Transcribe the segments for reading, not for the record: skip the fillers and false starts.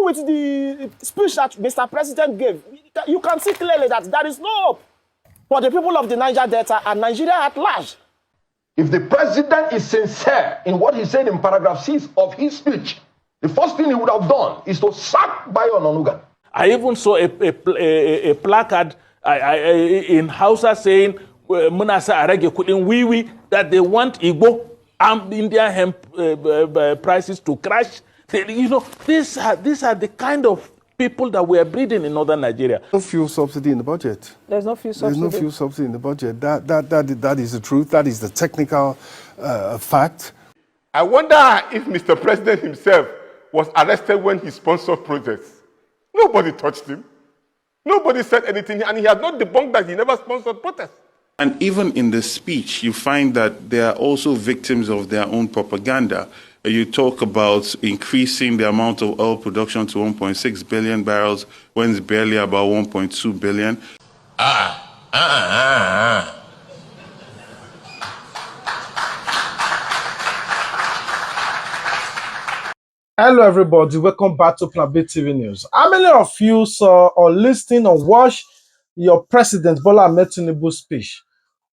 with the speech that Mr. President gave, you can see clearly that there is no hope for the people of the Niger Delta and Nigeria at large. If the president is sincere in what he said in paragraph 6 of his speech, the first thing he would have done is to sack Bayo Onanuga. I even saw a placard in Hausa saying, Munasa Arege Kudin Wiwi, that they want Igbo and Indian hemp prices to crash. You know, these are the kind of people that we are breeding in northern Nigeria. No fuel subsidy in the budget. There's no fuel subsidy. There's no fuel subsidy in the budget. That is the truth. That is the technical fact. I wonder if Mr. President himself was arrested when he sponsored protests. Nobody touched him. Nobody said anything, and he has not debunked that he never sponsored protests. And even in the speech, you find that they are also victims of their own propaganda. You talk about increasing the amount of oil production to 1.6 billion barrels when it's barely about 1.2 billion. Hello everybody, welcome back to Plan B TV News. How many of you saw or listened or watched your President Bola Ahmed Tinubu's speech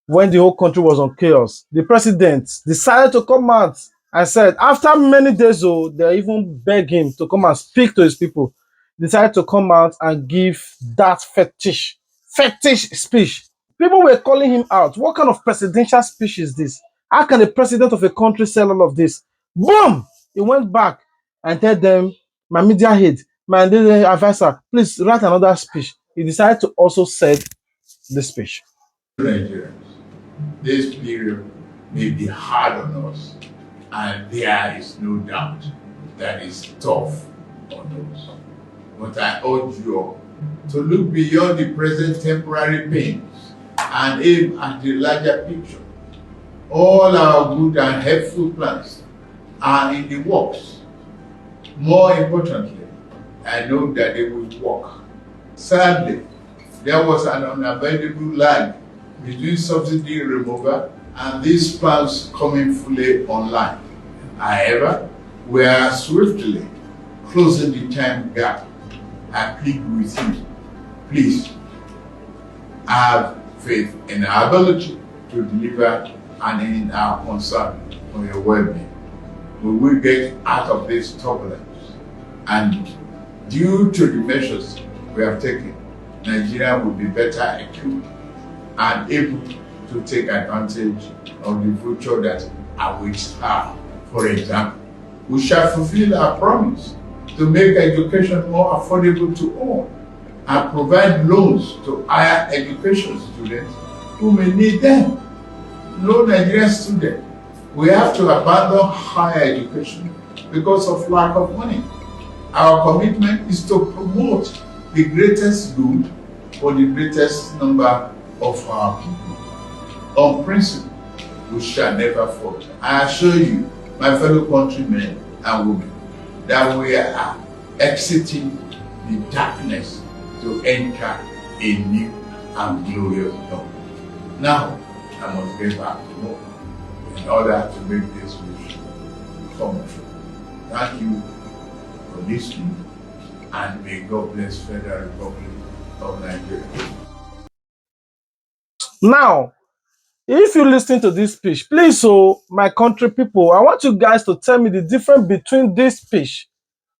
when the whole country was on chaos? The president decided to come out and said, after many days, they even begged him to come and speak to his people. Decided to come out and give that fetish speech. People were calling him out. What kind of presidential speech is this? How can the president of a country say all of this? Boom! He went back and tell them, my media head, my advisor, please write another speech. He decided to also say the speech. Nigerians, this period may be hard on us, and there is no doubt that it's tough on us. But I urge you all to look beyond the present temporary pains and aim at the larger picture. All our good and helpful plans are in the works. More importantly, I know that they will work. Sadly, there was an unavoidable lag between subsidy removal and these plans coming fully online. However, we are swiftly closing the time gap. I plead with you, please have faith in our ability to deliver and in our concern for your well-being. We will get out of this turbulence, and due to the measures we have taken, Nigeria will be better equipped and able to take advantage of the future that awaits her. For example, we shall fulfill our promise to make education more affordable to all and provide loans to higher education students who may need them. No Nigerian student we have to abandon higher education because of lack of money. Our commitment is to promote the greatest good for the greatest number of our people. On principle, we shall never falter. I assure you, my fellow countrymen and women, that we are exiting the darkness to enter a new and glorious dawn. Now, I must get back to work in order to make this wish come true. Thank you for listening, and may God bless Federal Republic of Nigeria. Now, if you listen to this speech, please, my country people, I want you guys to tell me the difference between this speech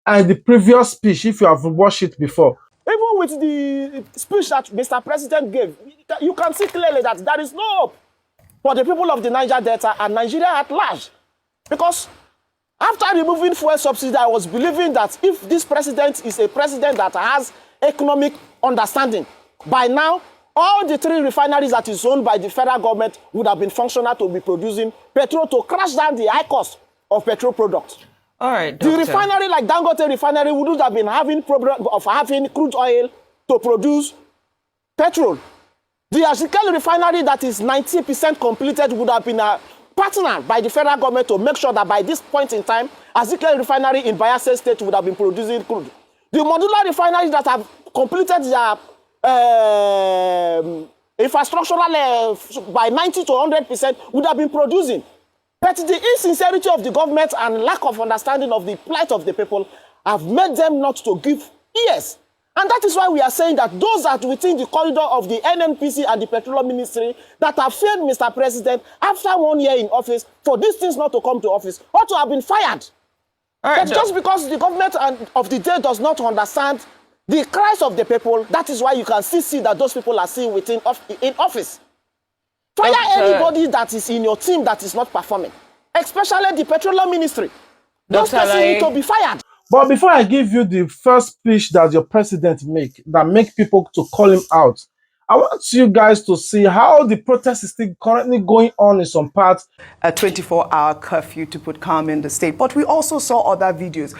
and the previous speech if you have watched it before. Even with the speech that Mr. President gave, you can see clearly that there is no hope for the people of the Niger Delta and Nigeria at large. Because after removing fuel subsidy, I was believing that if this president is a president that has economic understanding, by now, all the 3 refineries that is owned by the federal government would have been functional to be producing petrol to crash down the high cost of petrol products. All right, Doctor. The refinery like Dangote refinery wouldn't have been having problem of having crude oil to produce petrol. The Azikiwe refinery that is 90% completed would have been partnered by the federal government to make sure that by this point in time, Azikiwe refinery in Bayelsa State would have been producing crude. The modular refineries that have completed their infrastructural by 90 to 100% would have been producing. But the insincerity of the government and lack of understanding of the plight of the people have made them not to give ears. And that is why we are saying that those that within the corridor of the NNPC and the Petroleum Ministry that have failed Mr. President after 1 year in office for these things not to come to office ought to have been fired. But just because the government of the day does not understand the cries of the people, that is why you can still see that those people are still in office. Fire anybody that is in your team that is not performing, especially the Petroleum Ministry. Those persons need to be fired. But before I give you the first speech that your president make people to call him out, I want you guys to see how the protest is still currently going on in some parts. A 24-hour curfew to put calm in the state. But we also saw other videos.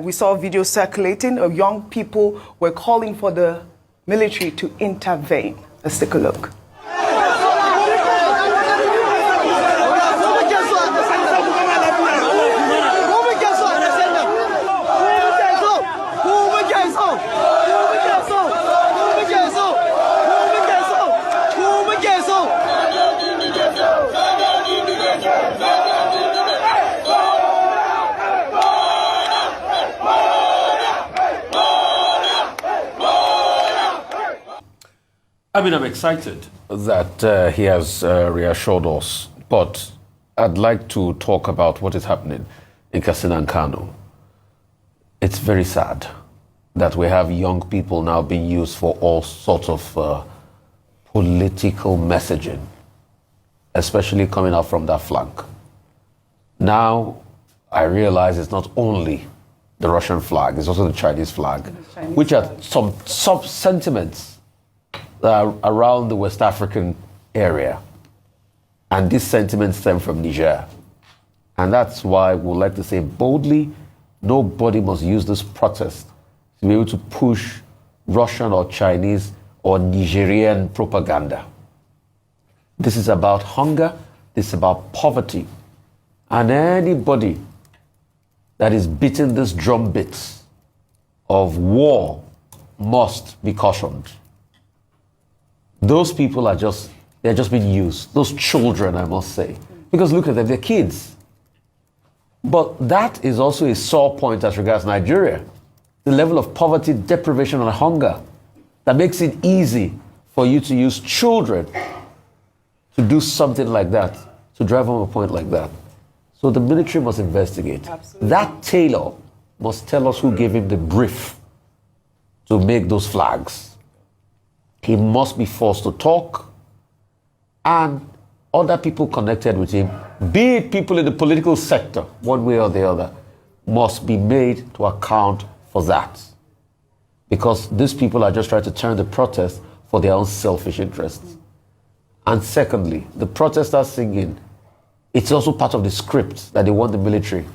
We saw videos circulating of young people were calling for the military to intervene. Let's take a look. I mean, I'm excited that he has reassured us, but I'd like to talk about what is happening in Katsina and Kano. It's very sad that we have young people now being used for all sorts of political messaging, especially coming out from that flank. Now, I realize it's not only the Russian flag, it's also the Chinese flag, which are some sub-sentiments around the West African area. And these sentiments stem from Niger. And that's why we like to say boldly, nobody must use this protest to be able to push Russian or Chinese or Nigerian propaganda. This is about hunger, this is about poverty. And anybody that is beating this drumbeat of war must be cautioned. Those people are they're just being used. Those children, I must say. Because look at them, they're kids. But that is also a sore point as regards Nigeria. The level of poverty, deprivation, and hunger that makes it easy for you to use children to do something like that, to drive home a point like that. So the military must investigate. Absolutely. That tailor must tell us who gave him the brief to make those flags. He must be forced to talk, and other people connected with him, be it people in the political sector, one way or the other, must be made to account for that. Because these people are just trying to turn the protest for their own selfish interests. And secondly, the protesters singing, it's also part of the script that they want the military.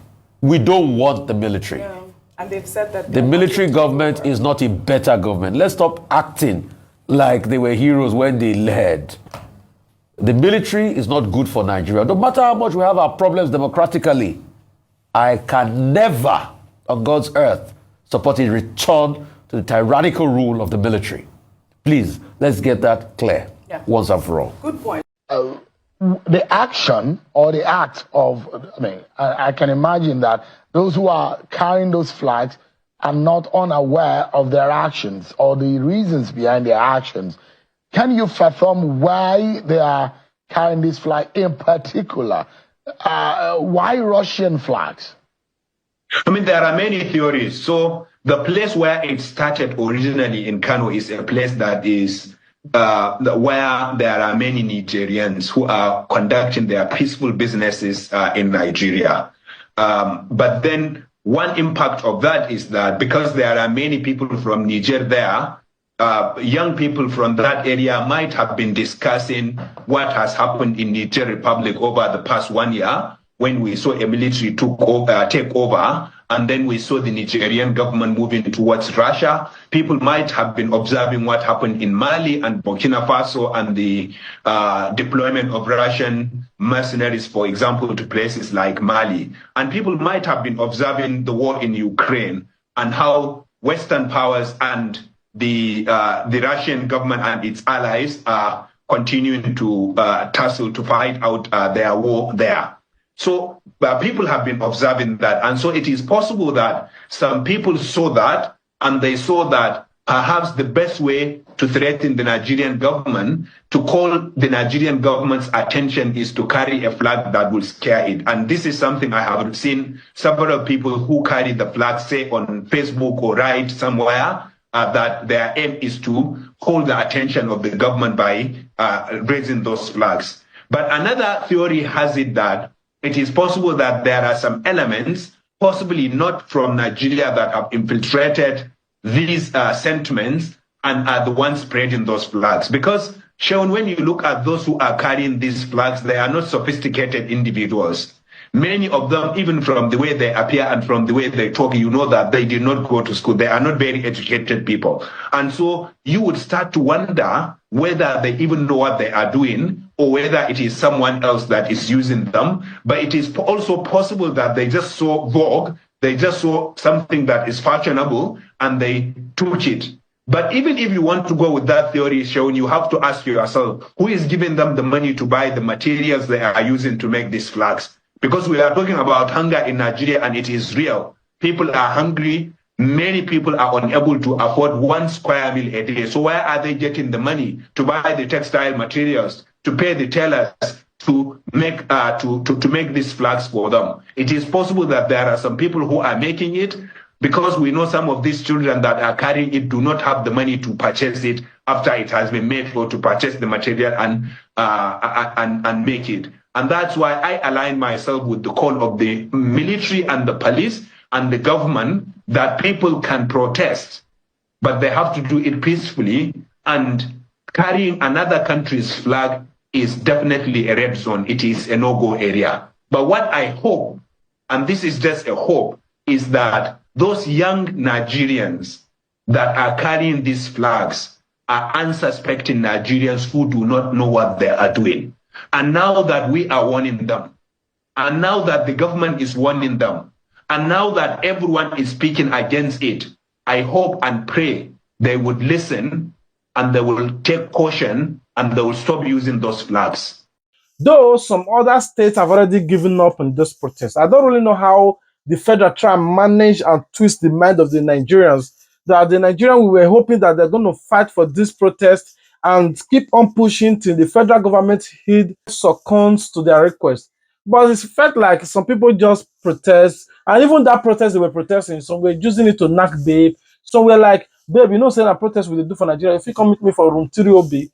We don't want the military. Yeah. And they've said that the military government is not a better government. Let's stop acting like they were heroes when they led. The military is not good for Nigeria. No matter how much we have our problems democratically, I can never, on God's earth, support a return to the tyrannical rule of the military. Please, let's get that clear once and for all. Good point. The action or the act of, I can imagine that those who are carrying those flags are not unaware of their actions or the reasons behind their actions. Can you fathom why they are carrying this flag in particular? Why Russian flags? I mean, there are many theories. So the place where it started originally in Kano is a place that is where there are many Nigerians who are conducting their peaceful businesses in Nigeria. But then one impact of that is that because there are many people from Niger there, young people from that area might have been discussing what has happened in Niger Republic over the past 1 year when we saw a military take over, and then we saw the Nigerian government moving towards Russia. People might have been observing what happened in Mali and Burkina Faso and the deployment of Russian mercenaries, for example, to places like Mali. And people might have been observing the war in Ukraine and how Western powers and the Russian government and its allies are continuing to tussle to fight out their war there. So people have been observing that. And so it is possible that some people saw that and they saw that perhaps the best way to threaten the Nigerian government, to call the Nigerian government's attention, is to carry a flag that will scare it. And this is something I have seen several people who carry the flag say on Facebook or write somewhere that their aim is to call the attention of the government by raising those flags. But another theory has it that it is possible that there are some elements, possibly not from Nigeria, that have infiltrated these sentiments and are the ones spreading those flags. Because, Sean, when you look at those who are carrying these flags, they are not sophisticated individuals. Many of them, even from the way they appear and from the way they talk, you know that they did not go to school. They are not very educated people. And so you would start to wonder whether they even know what they are doing or whether it is someone else that is using them. But it is also possible that they just saw vogue, they just saw something that is fashionable and they took it. But even if you want to go with that theory, Sean, you have to ask yourself, who is giving them the money to buy the materials they are using to make these flags? Because we are talking about hunger in Nigeria and it is real. People are hungry. Many people are unable to afford 1 square meal a day. So where are they getting the money to buy the textile materials, to pay the tailors to make these flags for them? It is possible that there are some people who are making it, because we know some of these children that are carrying it do not have the money to purchase it after it has been made, or to purchase the material and make it. And that's why I align myself with the call of the military and the police and the government that people can protest, but they have to do it peacefully. And carrying another country's flag is definitely a red zone. It is a no-go area. But what I hope, and this is just a hope, is that those young Nigerians that are carrying these flags are unsuspecting Nigerians who do not know what they are doing. And now that we are warning them, and now that the government is warning them, and now that everyone is speaking against it, I hope and pray they would listen and they will take caution and they will stop using those flags. Though some other states have already given up on this protest, I don't really know how the federal try and manage and twist the mind of the Nigerians. That the Nigerians, we were hoping that they're going to fight for this protest and keep on pushing till the federal government succumbs to their request. But it felt like some people just protest, and even that protest they were protesting, some were using it to knock babe. Some were like, babe, you know, saying a protest we do for Nigeria, if you come meet me for room 3OB.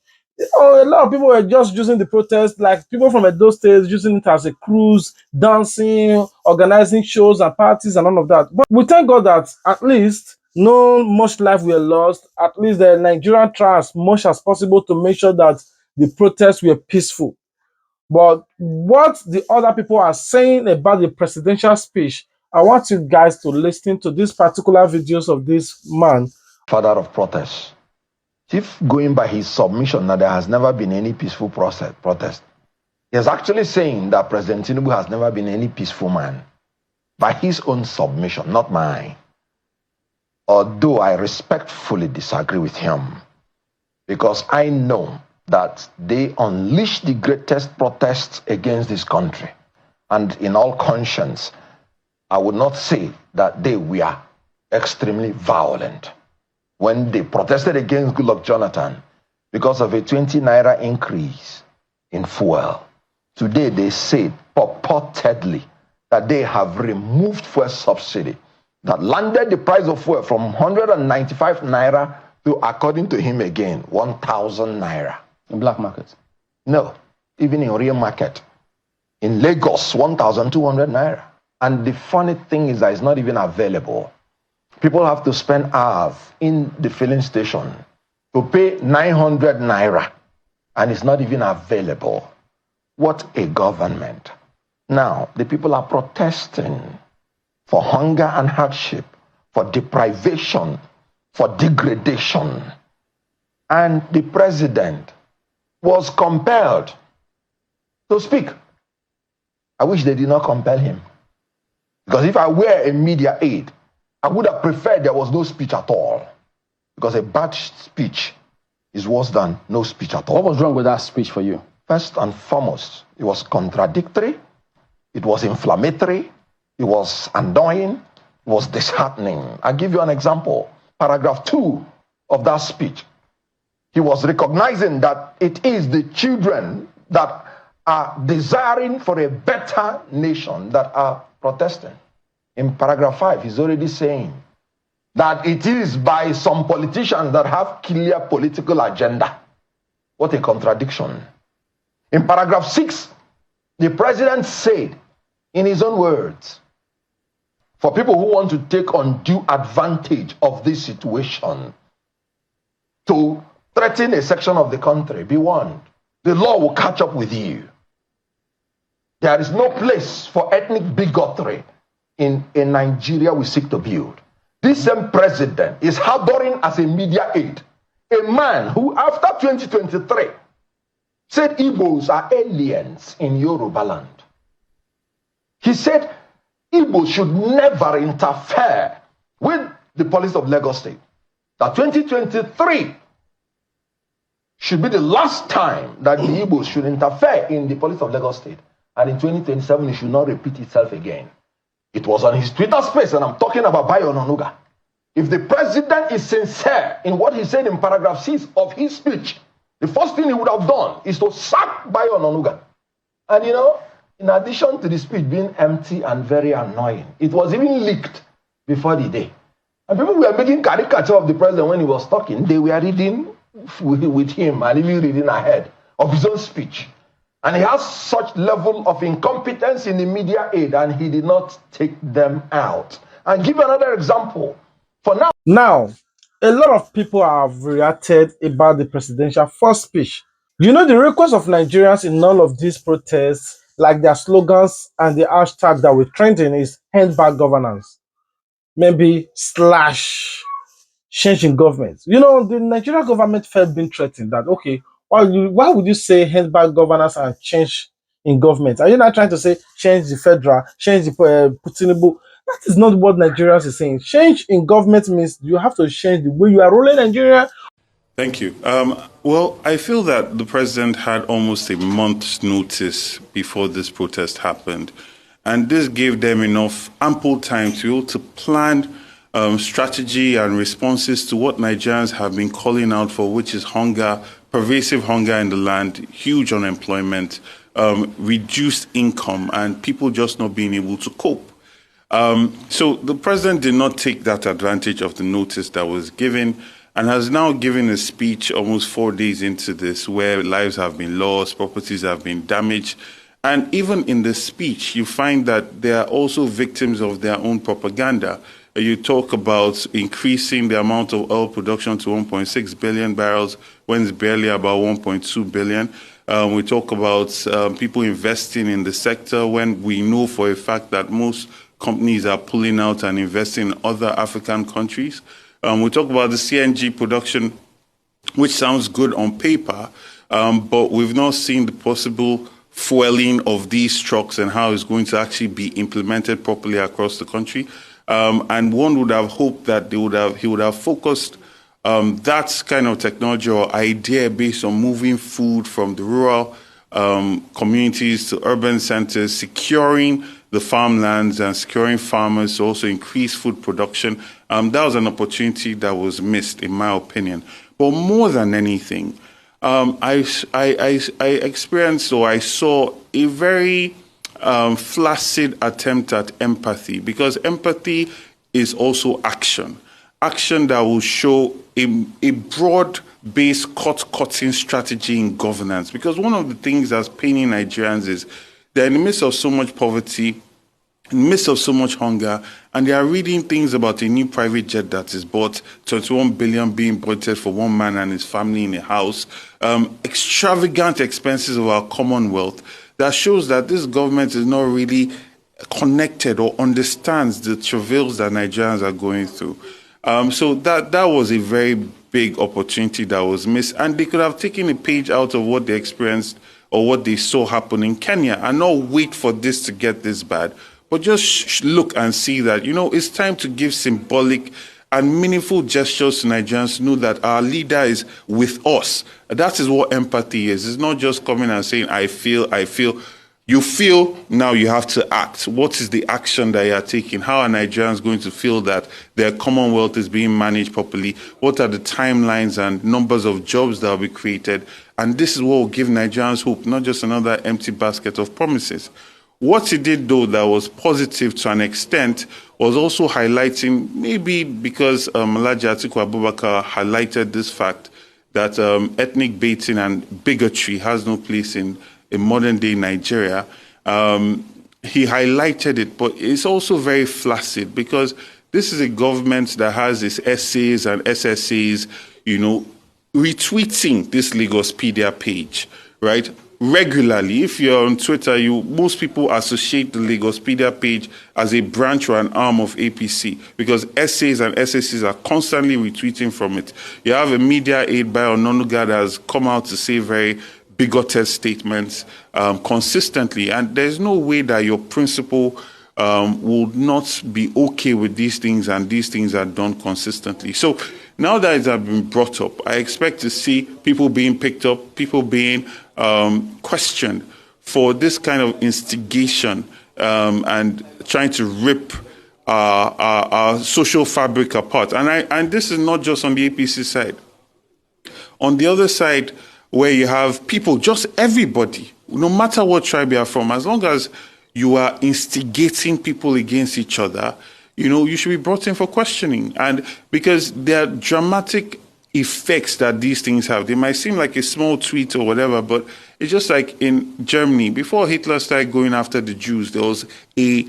Oh, a lot of people were just using the protest, like people from those states using it as a cruise, dancing, organizing shows and parties and all of that. But we thank God that at least no much life were lost. At least the Nigerian tried as much as possible to make sure that the protests were peaceful. But what the other people are saying about the presidential speech, I want you guys to listen to these particular videos of this man. Father of protests. If going by his submission that there has never been any peaceful protest, he is actually saying that President Tinubu has never been any peaceful man. By his own submission, not mine. Although I respectfully disagree with him, because I know that they unleashed the greatest protests against this country. And in all conscience, I would not say that they were extremely violent. When they protested against Goodluck Jonathan because of a 20 naira increase in fuel, today they say purportedly that they have removed fuel subsidy that landed the price of fuel from 195 naira to, according to him again, 1,000 naira. In black markets? No, even in real market. In Lagos, 1,200 naira. And the funny thing is that it's not even available. People have to spend hours in the filling station to pay 900 naira, and it's not even available. What a government. Now, the people are protesting for hunger and hardship, for deprivation, for degradation. And the president was compelled to speak. I wish they did not compel him. Because if I were a media aide, I would have preferred there was no speech at all. Because a bad speech is worse than no speech at all. What was wrong with that speech for you? First and foremost, it was contradictory. It was inflammatory. It was annoying. It was disheartening. I'll give you an example. Paragraph 2 of that speech. He was recognizing that it is the children that are desiring for a better nation that are protesting. In paragraph 5, he's already saying that it is by some politicians that have clear political agenda. What a contradiction. In paragraph 6, the president said, in his own words, for people who want to take undue advantage of this situation to threaten a section of the country, be warned, the law will catch up with you. There is no place for ethnic bigotry in Nigeria we seek to build. This same president is harboring as a media aide a man who, after 2023, said Igbos are aliens in Yoruba land. He said Igbos should never interfere with the police of Lagos State. That 2023 should be the last time that the Igbos should interfere in the police of Lagos State. And in 2027, it should not repeat itself again. It was on his Twitter space, and I'm talking about Bayo Onanuga. If the president is sincere in what he said in paragraph 6 of his speech, the first thing he would have done is to sack Bayo Onanuga. And you know, in addition to the speech being empty and very annoying, it was even leaked before the day. And people were making caricature of the president when he was talking. They were reading with him and even reading ahead of his own speech. And he has such level of incompetence in the media aid, and he did not take them out. And give another example. For Now, a lot of people have reacted about the presidential first speech. You know, the request of Nigerians in all of these protests, like their slogans and the hashtag that we're trending, is hand back governance. Maybe slash change in government. You know, the Nigerian government felt being threatened that, okay, why would you say hand back governance and change in government? Are you not trying to say change the federal, change the Tinubu? That is not what Nigerians is saying. Change in government means you have to change the way you are ruling Nigeria. Thank you. Well, I feel that the president had almost a month's notice before this protest happened. And this gave them enough ample time to plan strategy and responses to what Nigerians have been calling out for, which is hunger, pervasive hunger in the land, huge unemployment, reduced income, and people just not being able to cope. So the president did not take that advantage of the notice that was given, and has now given a speech almost 4 days into this where lives have been lost, properties have been damaged. And even in the speech, you find that they are also victims of their own propaganda. You talk about increasing the amount of oil production to 1.6 billion barrels when it's barely about 1.2 billion. We talk about people investing in the sector when we know for a fact that most companies are pulling out and investing in other African countries. We talk about the CNG production, which sounds good on paper, but we've not seen the possible fueling of these trucks and how it's going to actually be implemented properly across the country. And one would have hoped that he would have focused that kind of technology or idea based on moving food from the rural communities to urban centers, securing the farmlands and securing farmers to also increase food production. That was an opportunity that was missed, in my opinion. But more than anything, I experienced or I saw a very flaccid attempt at empathy, because empathy is also action that will show a broad-based cut-cutting strategy in governance. Because one of the things that's paining Nigerians is they're in the midst of so much poverty, in the midst of so much hunger, and they are reading things about a new private jet that is bought, 21 billion being budgeted for one man and his family in a house, extravagant expenses of our commonwealth, that shows that this government is not really connected or understands the travails that Nigerians are going through. So that was a very big opportunity that was missed, and they could have taken a page out of what they experienced or what they saw happen in Kenya and not wait for this to get this bad, but just look and see that, you know, it's time to give symbolic and meaningful gestures to Nigerians to know that our leader is with us. That is what empathy is. It's not just coming and saying, I feel. You feel now you have to act. What is the action that you are taking? How are Nigerians going to feel that their Commonwealth is being managed properly? What are the timelines and numbers of jobs that will be created? And this is what will give Nigerians hope, not just another empty basket of promises. What he did, though, that was positive to an extent was also highlighting, maybe because Alhaji Atiku Abubakar highlighted this fact that ethnic baiting and bigotry has no place in modern-day Nigeria. He highlighted it, but it's also very flaccid because this is a government that has its essays and SSAs, retweeting this Lagospedia page, right? Regularly. If you're on Twitter, most people associate the Lagospedia page as a branch or an arm of APC because essays and SSCs are constantly retweeting from it. You have a media aide by Ononuga that has come out to say very bigoted statements consistently, and there's no way that your principal will not be okay with these things, and these things are done consistently. So now that it has been brought up, I expect to see people being picked up, people being questioned for this kind of instigation and trying to rip our social fabric apart. And this is not just on the APC side. On the other side, where you have people, just everybody, no matter what tribe you are from, as long as you are instigating people against each other, you should be brought in for questioning. And because there are dramatic effects that these things have. They might seem like a small tweet or whatever, but it's just like in Germany, before Hitler started going after the Jews, there was a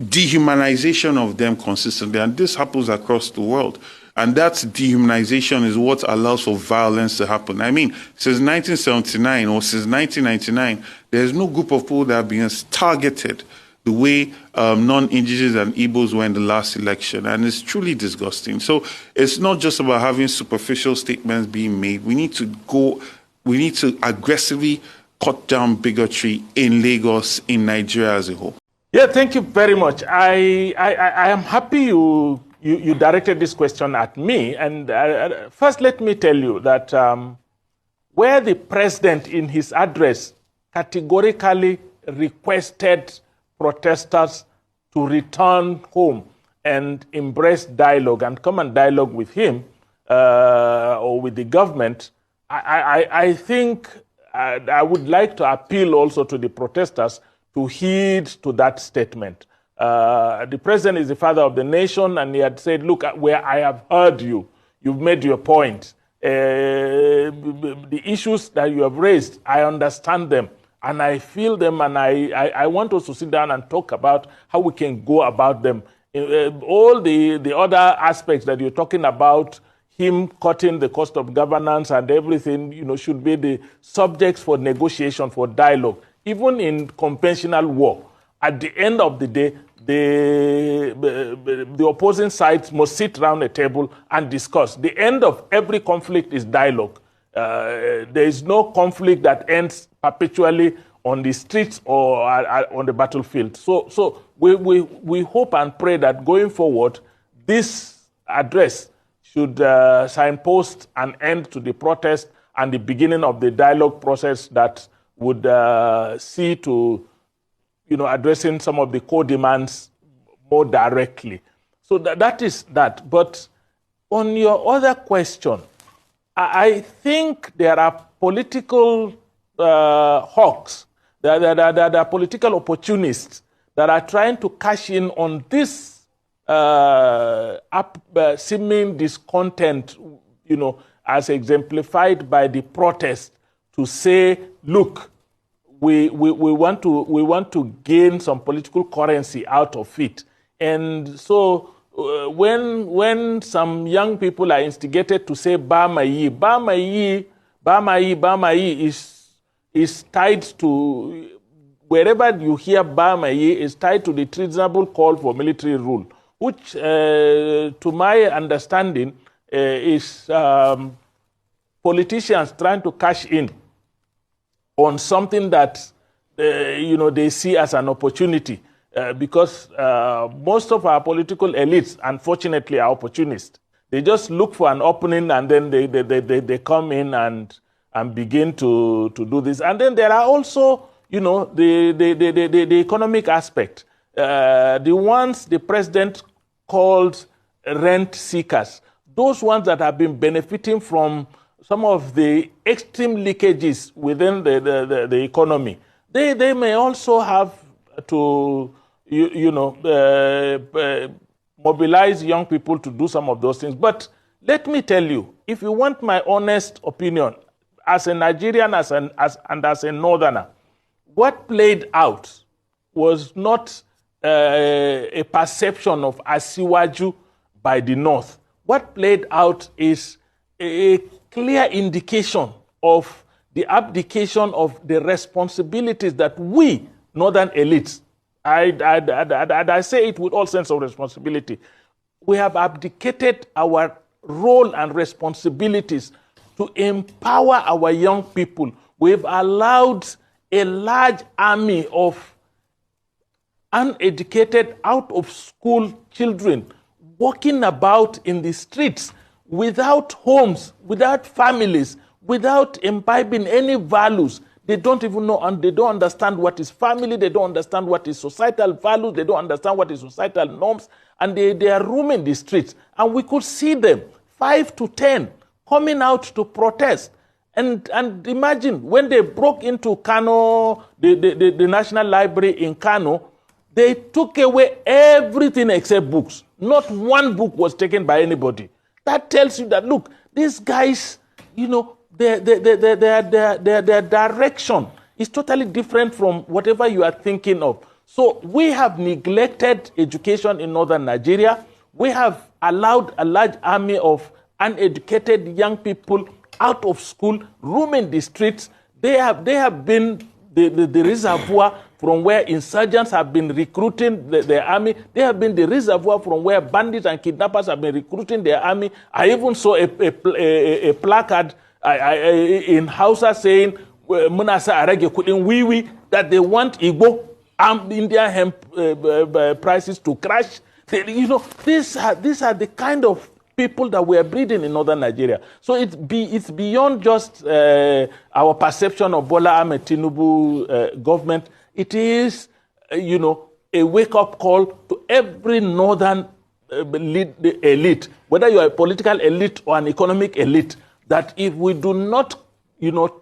dehumanization of them consistently. And this happens across the world. And that dehumanization is what allows for violence to happen. I mean, since 1979 or since 1999, there's no group of people that have been targeted the way non-indigenous and Igbos were in the last election. And it's truly disgusting. So it's not just about having superficial statements being made. We need to aggressively cut down bigotry in Lagos, in Nigeria as a whole. Yeah, thank you very much. I am happy you directed this question at me. And first, let me tell you that where the president in his address categorically requested protesters to return home and embrace dialogue and come and dialogue with him or with the government, I think I would like to appeal also to the protesters to heed to that statement. The president is the father of the nation, and he had said, look, where I have heard you, you've made your point. The issues that you have raised, I understand them, and I feel them, and I want us to sit down and talk about how we can go about them. All the other aspects that you're talking about, him cutting the cost of governance and everything, should be the subjects for negotiation, for dialogue. Even in conventional war, at the end of the day, the opposing sides must sit around a table and discuss. The end of every conflict is dialogue. There is no conflict that ends perpetually on the streets or on the battlefield. So we hope and pray that going forward, this address should signpost an end to the protest and the beginning of the dialogue process that would see to addressing some of the core demands more directly. So that is that. But on your other question, I think there are political hawks, there are political opportunists that are trying to cash in on this seeming discontent, as exemplified by the protest, to say, look, we want to gain some political currency out of it. And so when some young people are instigated to say Bamayi is tied to, wherever you hear Bamayi, is tied to the treasonable call for military rule, which to my understanding is politicians trying to cash in on something that they see as an opportunity, because most of our political elites, unfortunately, are opportunists. They just look for an opening, and then they come in and begin to do this. And then there are also the economic aspect, the ones the president called rent seekers, those ones that have been benefiting from some of the extreme leakages within the economy, they may also have to, mobilize young people to do some of those things. But let me tell you, if you want my honest opinion, as a Nigerian and as a northerner, what played out was not a perception of Asiwaju by the North. What played out is a clear indication of the abdication of the responsibilities that we, northern elites, I say it with all sense of responsibility, we have abdicated our role and responsibilities to empower our young people. We've allowed a large army of uneducated, out-of-school children walking about in the streets without homes, without families, without imbibing any values. They don't even know, and they don't understand what is family, they don't understand what is societal values, they don't understand what is societal norms, and they are roaming the streets. And we could see them, 5 to 10, coming out to protest. And imagine, when they broke into Kano, the National Library in Kano, they took away everything except books. Not one book was taken by anybody. That tells you that, look, these guys, their direction is totally different from whatever you are thinking of. So we have neglected education in northern Nigeria. We have allowed a large army of uneducated young people out of school, roaming the streets. They have been the reservoir from where insurgents have been recruiting their army. They have been the reservoir from where bandits and kidnappers have been recruiting their army. I even saw a placard in Hausa saying, Munasa arege kudin wiwi, that they want Igbo Indian hemp prices to crash. These are the kind of people that we are breeding in northern Nigeria. So it's beyond just our perception of Bola Ahmed Tinubu government. It is, a wake-up call to every northern elite, whether you are a political elite or an economic elite, that if we do not,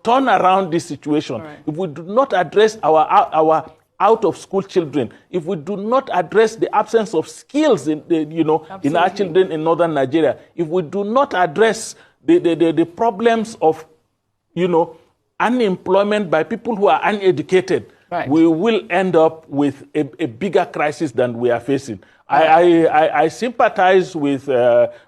turn around this situation, right, if we do not address our out-of-school children, if we do not address the absence of skills in our children in northern Nigeria, if we do not address the problems of, unemployment by people who are uneducated, right, we will end up with a bigger crisis than we are facing. I sympathize with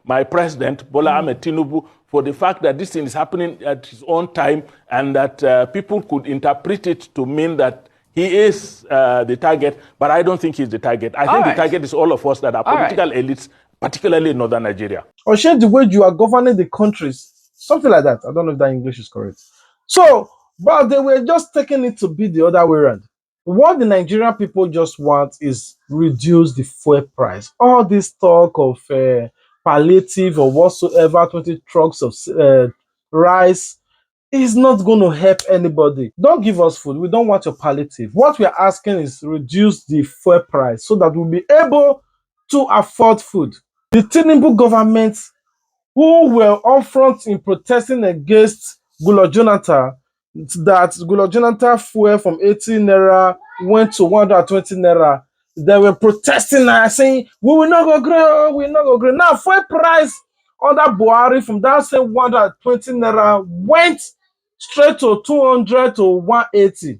my president, Bola Ahmed Tinubu, for the fact that this thing is happening at his own time, and that people could interpret it to mean that he is the target, but I don't think he's the target. I think the target is all of us that are political elites, particularly in northern Nigeria. Or share the way you are governing the countries, something like that. I don't know if that English is correct. So, but they were just taking it to be the other way around. What the Nigerian people just want is reduce the fuel price. All this talk of palliative or whatsoever, 20 trucks of rice, is not going to help anybody. Don't give us food. We don't want your palliative. What we are asking is reduce the fuel price so that we'll be able to afford food. The Tinubu government, who were on front in protesting against Goodluck Jonathan, that Goodluck Jonathan fuel from 80 naira went to 120 naira. They were protesting and saying, we will not go green, we will not go green. Now, fuel price under Buhari from that same 120 naira went straight to 200 to 180.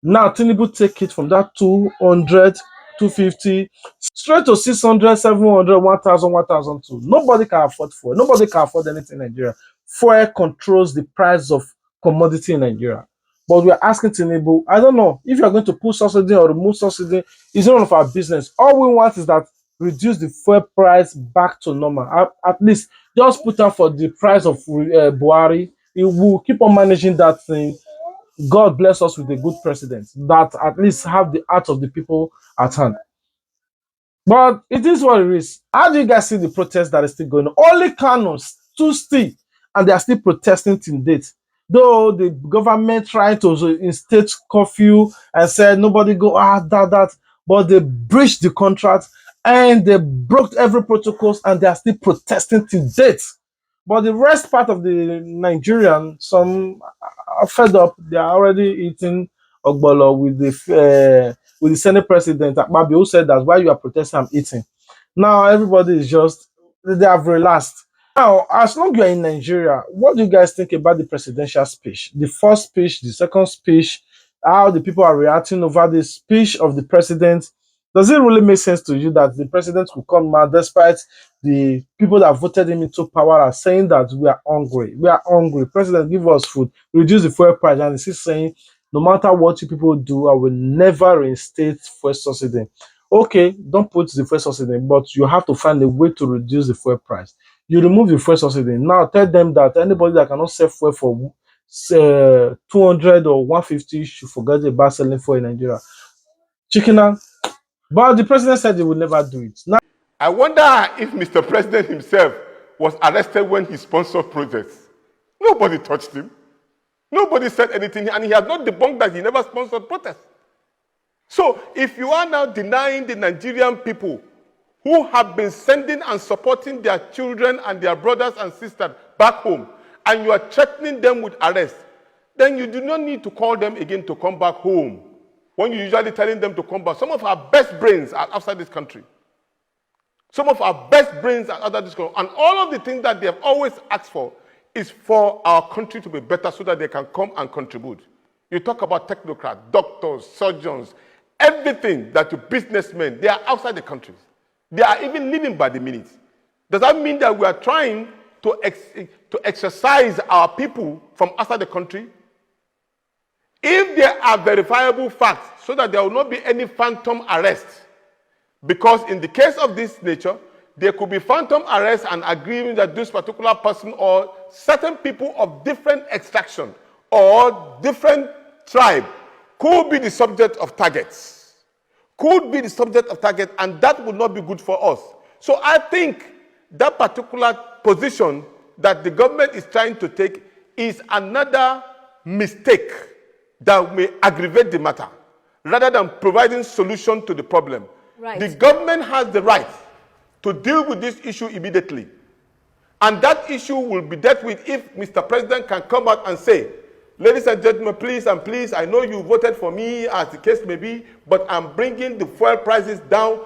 Now, Tinubu take it from that 200, 250, straight to 600, 700, 1,000, 1,002. Nobody can afford fuel. Nobody can afford anything in Nigeria. Fuel controls the price of commodity in Nigeria. But we are asking Tinubu, I don't know, if you are going to put subsidy or remove subsidy, it's none of our business. All we want is that reduce the fuel price back to normal. At least just put up for the price of Buhari. It will keep on managing that thing. God bless us with a good president that at least have the heart of the people at hand. But it is what it is. How do you guys see the protest that is still going on? Only Kano still, and they are still protesting till date. Though the government tried to instate curfew and said nobody go that, but they breached the contract and they broke every protocols and they are still protesting till date. But the rest part of the Nigerian, some are fed up. They are already eating ogbolo with the Senate President Akpabio, who said that while you are protesting, I'm eating. Now everybody is just they have relaxed. Now, as long as you're in Nigeria, what do you guys think about the presidential speech? The first speech, the second speech, how the people are reacting over the speech of the president. Does it really make sense to you that the president will come out despite the people that voted him into power are saying that we are hungry? We are hungry. President, give us food, reduce the fuel price. And he's saying, no matter what you people do, I will never reinstate fuel subsidy. Okay, don't put the fuel subsidy, but you have to find a way to reduce the fuel price. You remove the fuel subsidy. Now tell them that anybody that cannot sell fuel for 200 or 150 should forget about selling fuel in Nigeria. Chicken. But the president said he would never do it. Now, I wonder if Mr. President himself was arrested when he sponsored protests. Nobody touched him. Nobody said anything, and he has not debunked that he never sponsored protests. So if you are now denying the Nigerian people who have been sending and supporting their children and their brothers and sisters back home, and you are threatening them with arrest, then you do not need to call them again to come back home. When you're usually telling them to come back, some of our best brains are outside this country. Some of our best brains are outside this country. And all of the things that they have always asked for is for our country to be better so that they can come and contribute. You talk about technocrats, doctors, surgeons, everything that you businessmen, they are outside the country. They are even living by the minute. Does that mean that we are trying to exercise our people from outside the country? If there are verifiable facts so that there will not be any phantom arrest, because in the case of this nature, there could be phantom arrest and agreement that this particular person or certain people of different extraction or different tribe could be the subject of targets. Could be the subject of target, and that would not be good for us. So I think that particular position that the government is trying to take is another mistake that may aggravate the matter, rather than providing solution to the problem. Right. The government has the right to deal with this issue immediately. And that issue will be dealt with if Mr. President can come out and say, ladies and gentlemen, please and please, I know you voted for me as the case may be, but I'm bringing the fuel prices down.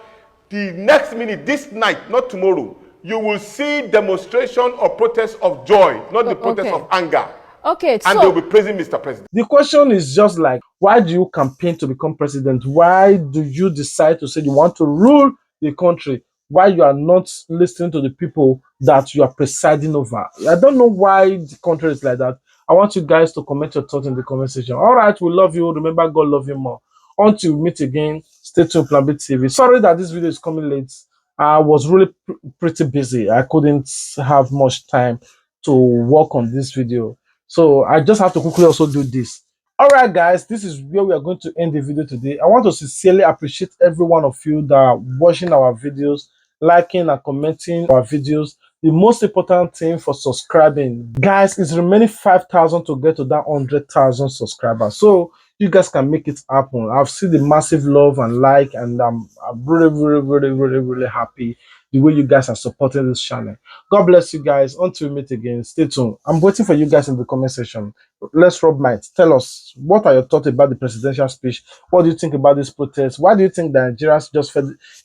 The next minute, this night, not tomorrow, you will see demonstration or protest of joy, not the protest of anger. Okay, and so they'll be praising Mr. President. the question is just like, why do you campaign to become president? Why do you decide to say you want to rule the country? Why you are not listening to the people that you are presiding over? I don't know why the country is like that. I want you guys to comment your thoughts in the comment section. All right, we love you. Remember, God love you more. Until we meet again, stay tuned, Plan B TV. Sorry that this video is coming late. I was really pretty busy. I couldn't have much time to work on this video. So I just have to quickly also do this. All right, guys, this is where we are going to end the video today. I want to sincerely appreciate every one of you that are watching our videos, liking and commenting our videos. The most important thing for subscribing, guys, is remaining 5,000 to get to that 100,000 subscribers. So you guys can make it happen. I've seen the massive love and like, and I'm really happy the way you guys are supporting this channel. God bless you guys. Until we meet again, stay tuned. I'm waiting for you guys in the comment section. Let's rub minds. Tell us, what are your thoughts about the presidential speech? What do you think about this protest? Why do you think that Nigerians just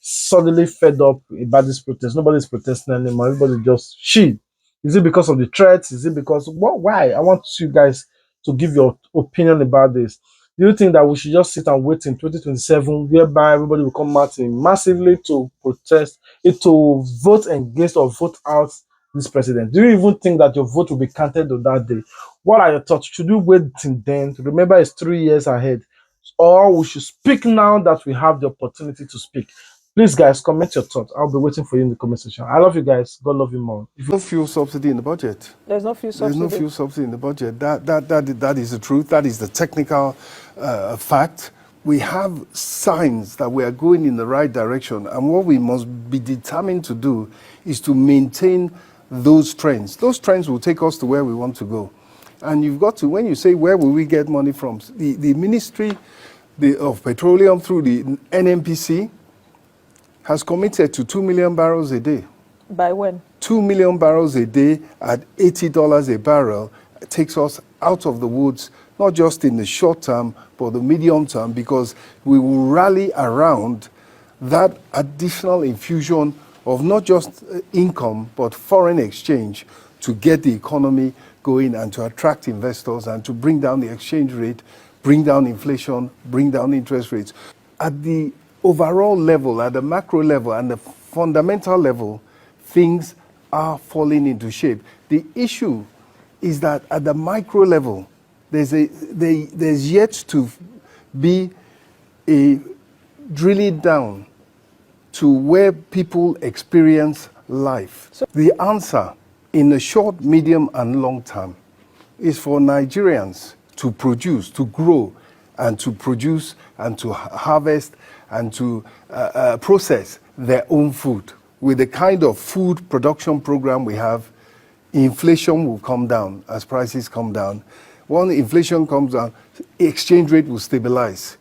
suddenly fed up about this protest? Nobody's protesting anymore. Everybody just shit. Is it because of the threats? Is it because what? Why? I want you guys to give your opinion about this. Do you think that we should just sit and wait in 2027, whereby everybody will come out massively to protest, to vote against or vote out this president? Do you even think that your vote will be counted on that day? What are your thoughts? Should we wait till then? Remember, it's 3 years ahead. Or we should speak now that we have the opportunity to speak. Please, guys, comment your thoughts. I'll be waiting for you in the comment section. I love you guys. God love you more. There's no fuel subsidy in the budget. there's no fuel subsidy. There's no fuel subsidy in the budget. That is the truth. That is the technical fact. We have signs that we are going in the right direction, and what we must be determined to do is to maintain those trends. Those trends will take us to where we want to go. And you've got to, when you say where will we get money from, the Ministry of Petroleum through the NNPC has committed to 2 million barrels a day. By when? 2 million barrels a day at $80 a barrel takes us out of the woods, not just in the short term, but the medium term, because we will rally around that additional infusion of not just income, but foreign exchange to get the economy going and to attract investors and to bring down the exchange rate, bring down inflation, bring down interest rates. At the overall level, at the macro level and the fundamental level, things are falling into shape. The issue is that at the micro level, there's yet to be a drilling down to where people experience life. So the answer in the short, medium, and long term is for Nigerians to produce, to grow, and to produce, and to harvest, and to process their own food. With the kind of food production program we have, inflation will come down as prices come down. When inflation comes down, exchange rate will stabilize.